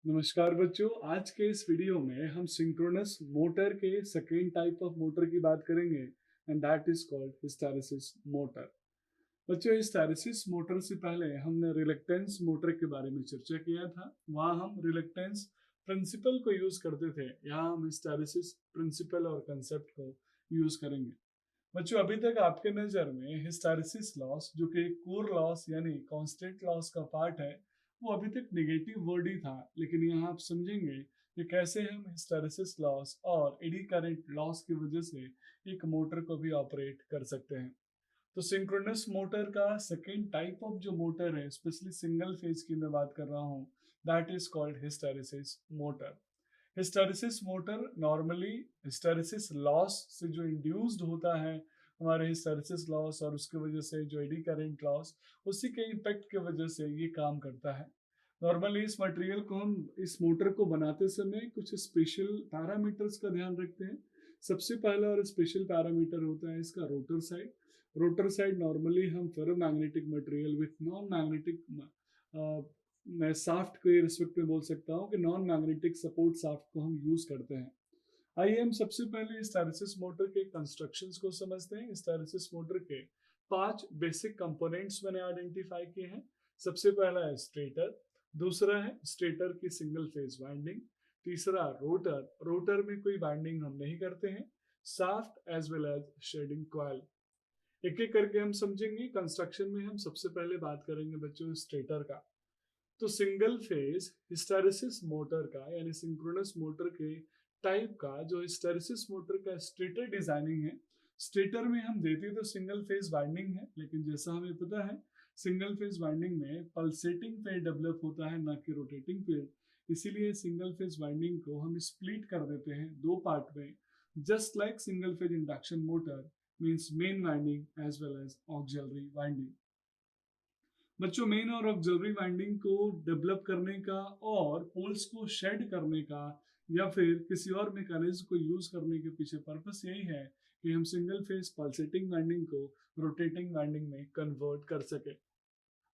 नमस्कार बच्चों, आज के इस वीडियो में हम सिंक्रोनस मोटर के सेकेंड टाइप ऑफ मोटर की बात करेंगे and that is called hysteresis motor. बच्चों, हिस्टैरिसीस मोटर से पहले हमने रिलक्टेंस मोटर के बारे में चर्चा किया था। वहाँ हम रिलक्टेंस प्रिंसिपल को यूज करते थे, यहाँ हम हिस्टैरिसीस प्रिंसिपल और कंसेप्ट को यूज करेंगे। बच्चों, अभी तक आपके नज़र में हिस्टैरिसीस लॉस जो कि कोर लॉस यानी कांस्टेंट लॉस का पार्ट है, वो अभी तक नेगेटिव वर्ड ही था, लेकिन यहाँ आप समझेंगे कि कैसे हम हिस्टैरिसीस लॉस और एडी करंट लॉस की वजह से एक मोटर को भी ऑपरेट कर सकते हैं। तो सिंक्रोनस मोटर का सेकेंड टाइप ऑफ जो मोटर है, स्पेशली सिंगल फेज की मैं बात कर रहा हूँ, that is called hysteresis motor. Hysteresis motor normally hysteresis loss से जो इंड्यूस्ड होता है, हमारे हिस्टैरिसीस लॉस और उसकी वजह से जो एडी करंट लॉस, उसी के इम्पैक्ट की वजह से ये काम करता है। नॉर्मली इस मटेरियल को हम इस मोटर को बनाते समय कुछ स्पेशल पैरामीटर्स का ध्यान रखते हैं। सबसे पहला और स्पेशल पैरामीटर होता है इसका rotor side. Rotor side normally हम ferromagnetic material with non magnetic, मैं साफ्ट के रिस्पेक्ट में बोल सकता हूँ कि नॉन मैग्नेटिक सपोर्ट साफ्ट को हम यूज करते हैं। आइए हम सबसे पहले हिस्टैरिसीस मोटर के कंस्ट्रक्शंस को समझते हैं। हिस्टैरिसीस मोटर के 5 बेसिक कंपोनेंट्स मैंने आइडेंटिफाई किए हैं। सबसे पहला है स्टेटर, दूसरा है स्टेटर की सिंगल फेज वाइंडिंग, तीसरा रोटर, रोटर में कोई वाइंडिंग हम नहीं करते हैं, shaft as well as shading coil. एक एक करके हम समझेंगे। कंस्ट्रक्शन में हम सबसे पहले बात करेंगे बच्चों स्टेटर का। तो सिंगल फेज हिस्टैरिसीस मोटर का यानी सिंक्रोनस मोटर के टाइप का जो हिस्टैरिसीस मोटर का स्टेटर डिजाइनिंग है, स्टेटर में हम देते तो सिंगल फेज वाइंडिंग है, लेकिन जैसा हमें पता है सिंगल फेज वाइंडिंग में पल्सेटिंग फील्ड डेवलप होता है, ना कि रोटेटिंग फील्ड। इसीलिए सिंगल फेज वाइंडिंग को हम स्प्लिट कर देते हैं दो पार्ट में, just like single phase induction motor means main winding as well as auxiliary winding. बच्चों, मेन और ऑक्सिलरी वाइंडिंग को डेवलप करने का और पोल्स को शेड करने का या फिर किसी और मैकेनिज्म को यूज करने के पीछे पर्पस यही है कि हम सिंगल फेज पल्सेटिंग वाइंडिंग को रोटेटिंग वाइंडिंग में कन्वर्ट कर सके।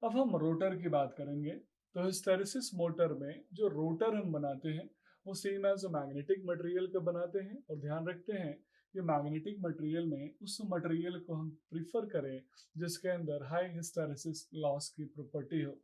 अब हम रोटर की बात करेंगे। तो हिस्टैरिसीस मोटर में जो रोटर हम बनाते हैं वो सेम एज मैग्नेटिक मटेरियल का बनाते हैं, और ध्यान रखते हैं कि मैग्नेटिक मटेरियल में उस मटेरियल को हम प्रीफर करें जिसके अंदर हाई हिस्टैरिसीस लॉस की प्रॉपर्टी हो।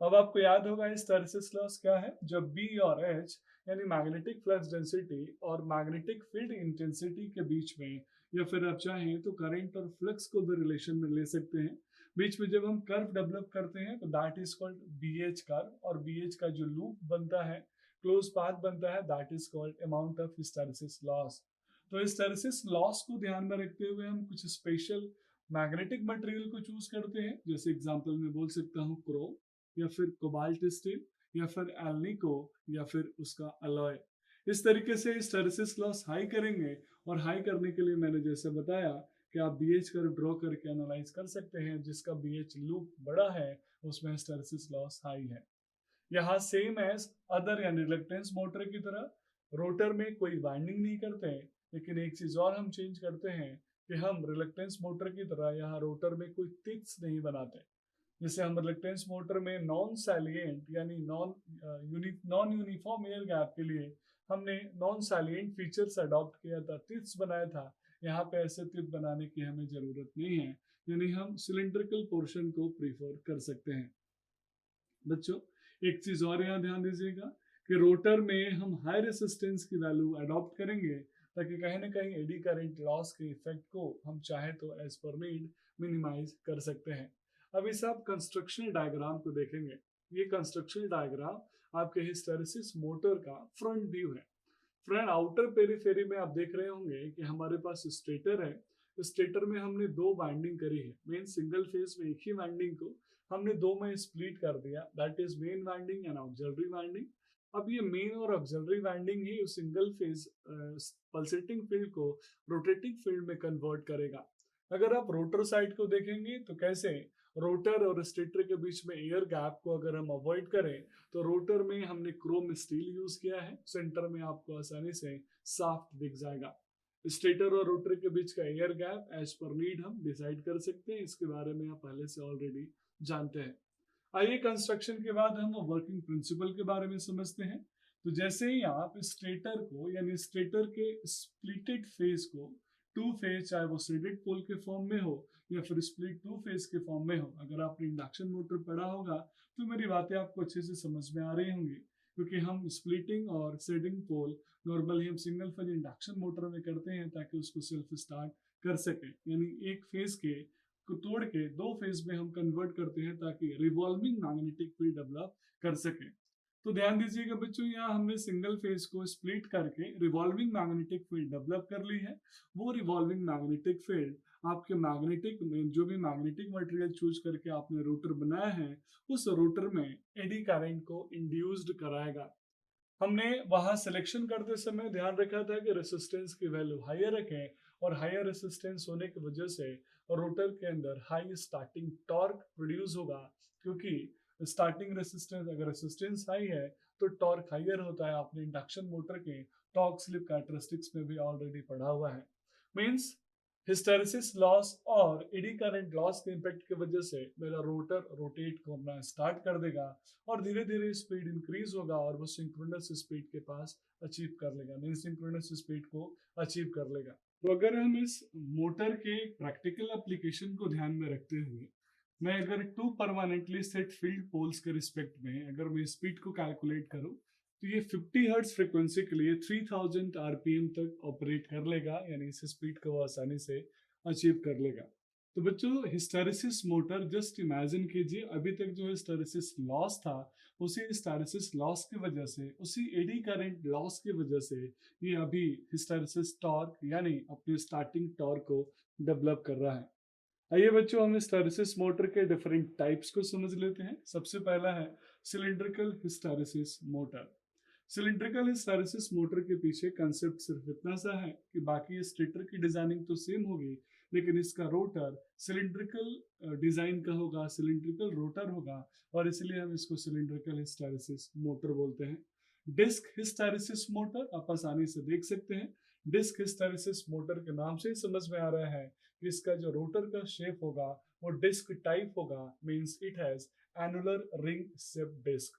अब आपको याद होगा हिस्टैरिसीस लॉस क्या है। जब बी और एच यानी मैग्नेटिक फ्लक्स डेंसिटी और मैग्नेटिक फील्ड इंटेंसिटी के बीच में, या फिर आप चाहें तो करंट और फ्लक्स को भी रिलेशन में ले सकते हैं, बीच में जब हम कर्व डेवलप करते हैं तो that is called BH curve, और बीएच का जो लूप बनता है, क्लोज पाथ बनता है, that is called amount of hysteresis loss. तो हिस्टैरिसीस लॉस को ध्यान में रखते हुए हम कुछ स्पेशल मैग्नेटिक मटेरियल को चूज करते हैं, जैसे एग्जांपल में बोल सकता हूँ क्रोम, या फिर कोबाल्ट स्टील, या फिर एल्निको, या फिर उसका अलॉय। इस तरीके से हिस्टैरिसीस लॉस हाई करेंगे, और हाई करने के लिए मैंने जैसे बताया कि आप बीएच कर्व ड्रॉ करके एनालाइज कर सकते हैं, जिसका बीएच लूप बड़ा है उसमें हिस्टैरिसीस लॉस हाई है। यहाँ सेम एज अदर यानी रिलक्टेंस मोटर की तरह रोटर में कोई वाइंडिंग नहीं करते हैं, लेकिन एक चीज और हम चेंज करते हैं कि हम रिलक्टेंस मोटर की तरह यहाँ रोटर में कोई टिप्स नहीं बनाते। जैसे हम रिलक्टेंस मोटर में नॉन सैलिएंट यानी नॉन यूनिफॉर्म एयर गैप के लिए हमने नॉन सैलिएंट फीचर्स अडॉप्ट किया था, टिप्स बनाया था। यहाँ पे ऐसे टिप बनाने की हमें जरूरत नहीं है, यानी हम सिलेंड्रिकल पोर्शन को प्रीफर कर सकते हैं। बच्चों, एक चीज और यहाँ ध्यान दीजिएगा कि रोटर में हम हाई रेसिस्टेंस की वैल्यू अडॉप्ट करेंगे, ताकि कहीं ना कहीं एडी करंट लॉस के इफेक्ट को हम चाहे तो एज पर नीड मिनिमाइज कर सकते हैं। अब इस आप कंस्ट्रक्शनल डायग्राम को देखेंगे। ये कंस्ट्रक्शनल डायग्राम आपके हिस्टैरिसीस मोटर का फ्रंट व्यू है। फ्रंट आउटर पेरीफेरी में आप देख रहे होंगे कि हमारे पास स्टेटर है। स्टेटर में हमने दो वाइंडिंग करी है। मेन सिंगल फेज में एक ही वाइंडिंग को हमने दो में स्प्लिट कर दिया, that is main winding and auxiliary winding. अब ये मेन और ऑक्सिलरी वाइंडिंग ही उस सिंगल फेज पल्सेटिंग फील्ड को रोटेटिंग फील्ड में कन्वर्ट करेगा। अगर आप रोटर साइड को देखेंगे तो कैसे रोटर और स्टेटर के बीच में एयर गैप को अगर हम अवॉइड करें, तो रोटर में हमने क्रोम स्टील यूज किया है। सेंटर में आपको आसानी से साफ्ट दिख जाएगा। स्टेटर और रोटर के बीच का air gap as per need हम डिसाइड कर सकते हैं, इसके बारे में आप पहले से ऑलरेडी जानते हैं। आइए कंस्ट्रक्शन के बाद हम वर्किंग प्रिंसिपल के बारे में समझते हैं। तो जैसे ही आप स्टेटर को यानी स्टेटर के स्प्लिटेड फेज को टू फेज, चाहे वो थ्रेडेड पोल के फॉर्म में हो या फिर स्प्लिट टू फेज के फॉर्म में हो, अगर आपने इंडक्शन मोटर पढ़ा होगा तो मेरी बातें आपको अच्छे से समझ में आ रही होंगी, क्योंकि हम स्प्लिटिंग और थ्रेडिंग पोल नॉर्मली हम सिंगल फेज इंडक्शन मोटर में करते हैं ताकि उसको सेल्फ स्टार्ट कर सके, यानी एक फेज के को तोड़ के दो फेज में हम कन्वर्ट करते हैं ताकि रिवॉल्विंग मैग्नेटिक फील्ड डेवलप कर सके। तो ध्यान दीजिएगा बच्चों, यहाँ हमने सिंगल फेज को स्प्लिट करके रिवॉल्विंग मैग्नेटिक फील्ड डेवलप कर ली है। वो रिवॉल्विंग मैग्नेटिक फील्ड आपके मैग्नेटिक जो भी मैग्नेटिक मटेरियल चूज करके आपने रोटर बनाया है उस रोटर में एडी करंट को इंड्यूस्ड कराएगा। हमने वहां सिलेक्शन करते समय ध्यान रखा था कि रेसिस्टेंस की वैल्यू हायर रखें, और हायर रेसिस्टेंस होने की वजह से रोटर के अंदर हाई स्टार्टिंग टॉर्क प्रोड्यूस होगा, क्योंकि स्टार्टिंग रेसिस्टेंस अगर रेसिस्टेंस हाई है तो टॉर्क हायर होता है। आपने इंडक्शन मोटर के टॉर्क स्लिप कैरेक्टरिस्टिक्स में भी ऑलरेडी पढ़ा हुआ है। मींस हिस्टेरेसिस लॉस और एडी करंट लॉस के इम्पैक्ट की वजह से मेरा रोटर रोटेट करना स्टार्ट कर देगा और धीरे धीरे स्पीड इंक्रीज होगा और वो सिंक्रोनस स्पीड के पास अचीव कर लेगा, मीन सिंक्रोनस स्पीड को अचीव कर लेगा। तो अगर हम इस मोटर के प्रैक्टिकल एप्लीकेशन को ध्यान में रखते हुए मैं अगर two permanently set field poles के रिस्पेक्ट में अगर मैं स्पीड को कैलकुलेट करूं तो ये 50 हर्ट्ज फ्रीक्वेंसी के लिए 3000 आरपीएम तक ऑपरेट कर लेगा, यानी इस स्पीड को वो आसानी से अचीव कर लेगा। तो बच्चों हिस्टेरेसिस मोटर जस्ट इमेजिन कीजिए, अभी तक जो हिस्टेरेसिस लॉस था उसी हिस्टेरेसिस लॉस की वजह से, उसी एडी करंट लॉस की वजह से ये अभी हिस्टेरेसिस टॉर्क यानी अपने स्टार्टिंग टॉर्क को डेवलप कर रहा है। आइए बच्चों हम हिस्टेरेसिस मोटर के डिफरेंट टाइप्स को समझ लेते हैं। सबसे पहला है cylindrical hysteresis motor. Cylindrical hysteresis motor के पीछे कंसेप्ट सिर्फ इतना सा है कि बाकी स्टेटर की डिजाइनिंग तो सेम होगी, लेकिन इसका रोटर सिलिंड्रिकल डिजाइन का होगा, सिलिंड्रिकल रोटर होगा, और इसलिए हम इसको सिलिंड्रिकल हिस्टेरेसिस मोटर बोलते हैं। डिस्क हिस्टेरेसिस मोटर आप आसानी से देख सकते हैं। डिस्क हिस्टेरेसिस मोटर के नाम से ही समझ में आ रहा है कि इसका जो रोटर का शेप होगा वो डिस्क टाइप होगा, means it has annular ring shape disc.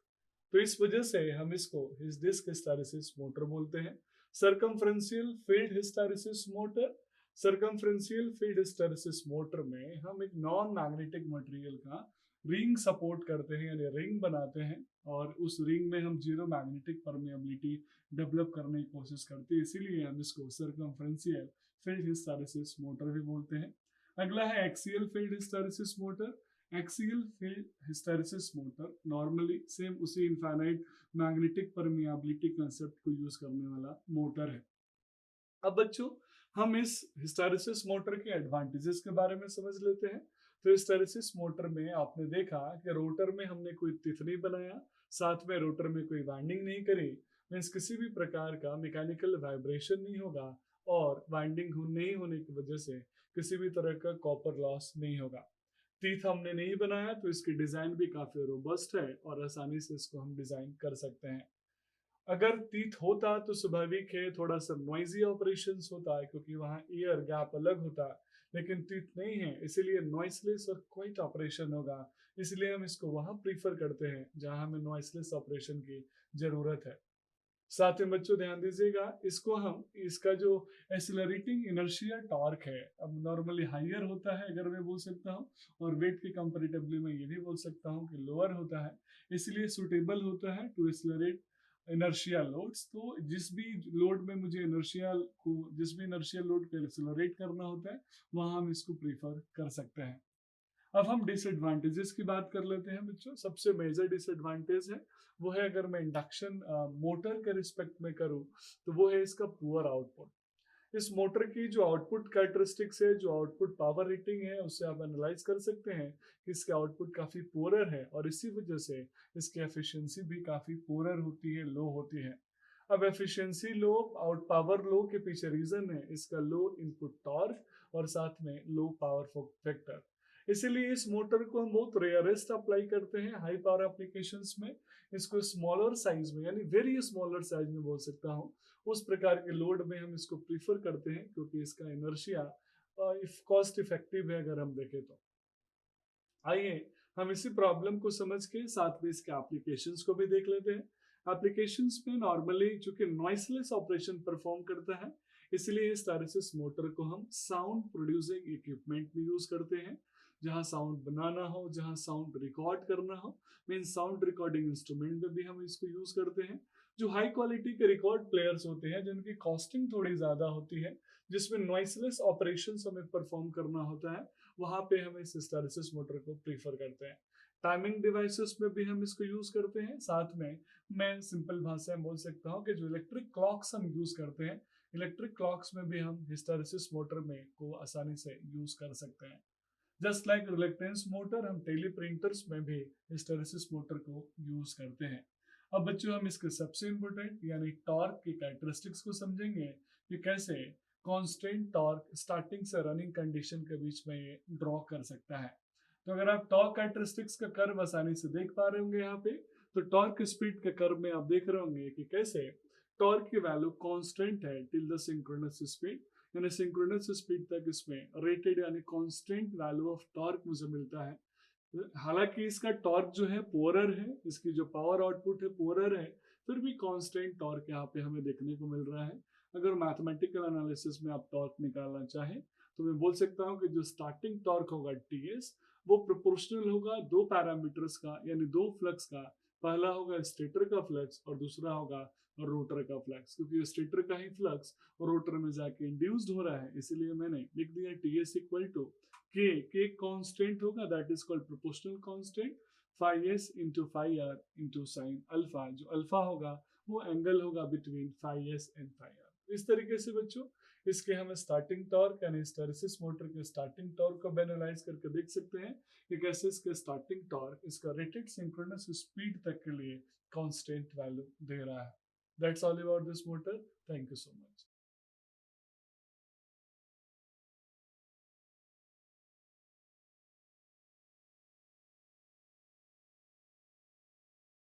तो इस वजह से हम इसको इस डिस्क हिस्टेरेसिस मोटर बोलते हैं। Circumferential field hysteresis motor. Circumferential field hysteresis motor में हम एक नॉन मैग्नेटिक मटेरियल का रिंग सपोर्ट करते हैं, यानी रिंग बनाते हैं, और उस रिंग में हम जीरो मैग्नेटिक परमिएबिलिटी डेवलप करने की कोशिश करते हैं, इसीलिए हम इसको सर्कमफ्रेंशियल फील्ड हिस्टेरेसिस मोटर भी बोलते हैं। अगला है axial field hysteresis motor. Axial field hysteresis motor normally same उसी इनफाइनाइट मैग्नेटिक परमिएबिलिटी कंसेप्ट को यूज करने वाला मोटर है। अब बच्चों हम इस हिस्टेरेसिस मोटर के एडवांटेजेस के बारे में समझ लेते हैं। तो हिस्टेरेसिस मोटर में आपने देखा कि रोटर में हमने कोई तिथ नहीं बनाया, साथ में रोटर में कोई वाइंडिंग नहीं करी, मीन्स किसी भी प्रकार का मैकेनिकल वाइब्रेशन नहीं होगा, और वाइंडिंग नहीं होने की वजह से किसी भी तरह का कॉपर लॉस नहीं होगा। टीथ हमने नहीं बनाया तो इसकी डिजाइन भी काफी रोबस्ट है और आसानी से इसको हम डिजाइन कर सकते हैं। अगर टीथ होता तो स्वाभाविक है थोड़ा सा नॉइजी ऑपरेशंस होता है, क्योंकि वहाँ एयर गैप अलग होता है, लेकिन टीथ नहीं है इसीलिए नॉइसलेस और क्वाइट ऑपरेशन होगा। इसलिए हम इसको वहां प्रीफर करते हैं जहां हमें नॉइसलेस ऑपरेशन की जरूरत है। साथ में बच्चों ध्यान दीजिएगा, इसको हम इसका जो एक्सेलरेटिंग इनर्शिया टॉर्क है अब नॉर्मली हाइयर होता है अगर मैं बोल सकता हूँ, और वेट के कंपैरेटिवली मैं ये भी बोल सकता हूँ कि लोअर होता है, इसलिए सुटेबल होता है टू एक्सेलरेट इनर्शिया लोड्स। तो जिस भी लोड में मुझे जिस भी इनर्शियल लोड को एक्सेलरेट करना होता है वहां हम इसको प्रीफर कर सकते हैं। अब हम डिसएडवांटेजेस की बात कर लेते हैं बच्चों। सबसे मेजर डिसएडवांटेज है वो है, अगर मैं इंडक्शन मोटर के रिस्पेक्ट में करूं तो वो है इसका पुअर आउटपुट। इस मोटर की जो आउटपुट कैरेक्टरिस्टिक्स है, जो आउटपुट पावर रेटिंग है, उससे आप एनालाइज कर सकते हैं कि इसका आउटपुट काफी पुअर है, और इसी वजह से इसकी एफिशिएंसी भी काफी पुअर होती है, लो होती है। अब एफिशिएंसी लो, आउट पावर लो के पीछे रीजन है इसका लो इनपुट टॉर्क और साथ में लो पावर फैक्टर। इसीलिए इस मोटर को हम बहुत रेयरेस्ट अप्लाई करते हैं हाई पावर एप्लीकेशंस में। इसको स्मॉलर साइज में यानी वेरी स्मॉलर साइज में बोल सकता हूँ, उस प्रकार के लोड में हम इसको प्रीफर करते हैं, क्योंकि इसका इनर्शिया कॉस्ट इफेक्टिव है अगर हम देखें तो। आइए हम इसी प्रॉब्लम को समझ के साथ में इसके एप्लीकेशंस को भी देख लेते हैं। एप्लीकेशंस में नॉर्मली चूंकि नॉइसलेस ऑपरेशन परफॉर्म करता है, इसलिए हिस्टैरिसीस मोटर को हम साउंड प्रोड्यूसिंग इक्विपमेंट में यूज करते हैं। जहां साउंड बनाना हो, जहां साउंड रिकॉर्ड करना हो, मीन साउंड रिकॉर्डिंग इंस्ट्रूमेंट में भी हम इसको यूज करते हैं। जो हाई क्वालिटी के रिकॉर्ड प्लेयर्स होते हैं, जिनकी कॉस्टिंग थोड़ी ज्यादा होती है, जिसमें नॉइसलेस ऑपरेशंस हमें परफॉर्म करना होता है, वहां पे हम इस हिस्टैरिसीस मोटर को प्रीफर करते हैं। टाइमिंग डिवाइसेस में भी हम इसको यूज करते हैं। साथ में मैं सिंपल भाषा में बोल सकता हूँ कि जो इलेक्ट्रिक क्लॉक्स हम यूज करते हैं, इलेक्ट्रिक क्लॉक्स में भी हम हिस्टैरिसीस मोटर में को आसानी से यूज कर सकते हैं। जस्ट लाइक रिलेक्टेंस मोटर, हम टेली प्रिंटर्स में भी हिस्टैरिसीस मोटर को यूज करते हैं। अब बच्चों हम इसके सबसे इंपॉर्टेंट यानी टॉर्क की कैरेक्टरिस्टिक्स को समझेंगे कि कैसे कांस्टेंट टॉर्क स्टार्टिंग से रनिंग कंडीशन के बीच में ये ड्रॉ कर सकता है। तो अगर आप टॉर्क कैरेक्टरिस्टिक्स का कर्व आसानी से देख पा रहे होंगे यहाँ पे, तो टॉर्क स्पीड के कर्व में आप देख रहे होंगे कि कैसे टॉर्क की वैल्यू कांस्टेंट है टिल द सिंक्रोनस स्पीड, यानी सिंक्रोनस स्पीड तक इसमें रेटेड यानी कांस्टेंट वैल्यू ऑफ टॉर्क मुझे मिलता है। हालांकि इसका टॉर्क जो है पोरर है, इसकी जो पावर आउटपुट है पोरर है, फिर भी कांस्टेंट टॉर्क यहाँ पे हमें देखने को मिल रहा है। अगर मैथमेटिकल एनालिसिस में आप टॉर्क निकालना चाहें, तो मैं बोल सकता हूँ कि जो स्टार्टिंग टॉर्क होगा टीएस, वो प्रोपोर्शनल होगा दो पैरामीटर्स का, यानी दो फ्लक्स का। पहला होगा स्टेटर का फ्लक्स और दूसरा होगा रोटर का फ्लक्स, क्योंकि स्टेटर का ही फ्लक्स रोटर में जाके इंड्यूस्ड हो रहा है, इसीलिए मैंने लिख दिया TS equal to K constant होगा, that is called proportional constant, phi S into phi R into sine alpha. जो अल्फा होगा वो एंगल होगा between phi S and phi R. इस तरीके से बच्चों इसके हम स्टार्टिंग टॉर्क यानी हिस्टैरिसीस मोटर के स्टार्टिंग टॉर्क को एनालाइज करके देख सकते हैं कि कैसे इसके स्टार्टिंग टॉर्क इसका रेटेड सिंक्रोनस स्पीड तक के लिए कांस्टेंट वैल्यू दे रहा है। That's all about this motor. Thank you so much.